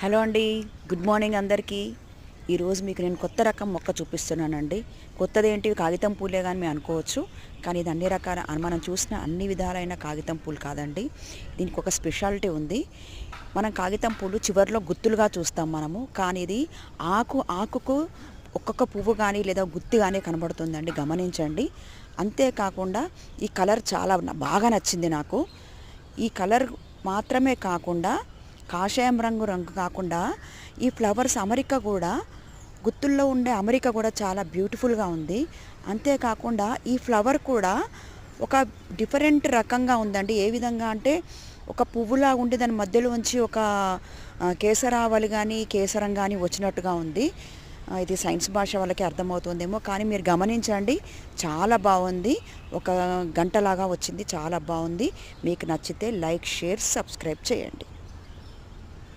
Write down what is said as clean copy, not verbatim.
Hello అండి, good morning అందరికీ. ఈరోజు మీకు నేను కొత్త రకం మొక్క చూపిస్తున్నానండి. కొత్తది ఏంటి, కాగితం పూలే కానీ మేము అనుకోవచ్చు, కానీ ఇది అన్ని రకాల మనం చూసిన అన్ని విధాలైన కాగితం పూలు కాదండి. దీనికి ఒక స్పెషాలిటీ ఉంది. మనం కాగితం పూలు చివరిలో గుత్తులుగా చూస్తాం మనము, కానీ ఇది ఆకుకు ఒక్కొక్క పువ్వు కానీ లేదా గుత్తి కానీ కనబడుతుందండి, గమనించండి. అంతేకాకుండా ఈ కలర్ చాలా బాగా నచ్చింది నాకు. ఈ కలర్ మాత్రమే కాకుండా కాషాయం రంగు కాకుండా ఈ ఫ్లవర్స్ అమరిక కూడా, గుత్తుల్లో ఉండే అమరిక కూడా చాలా బ్యూటిఫుల్గా ఉంది. అంతేకాకుండా ఈ ఫ్లవర్ కూడా ఒక డిఫరెంట్ రకంగా ఉందండి. ఏ విధంగా అంటే ఒక పువ్వులా ఉండి దాని మధ్యలో ఉంచి ఒక కేసరావళి కానీ కేసరం కానీ వచ్చినట్టుగా ఉంది. ఇది సైన్స్ భాష వాళ్ళకి అర్థమవుతుందేమో, కానీ మీరు గమనించండి, చాలా బాగుంది. ఒక గంటలాగా వచ్చింది, చాలా బాగుంది. మీకు నచ్చితే లైక్, షేర్, సబ్స్క్రైబ్ చేయండి.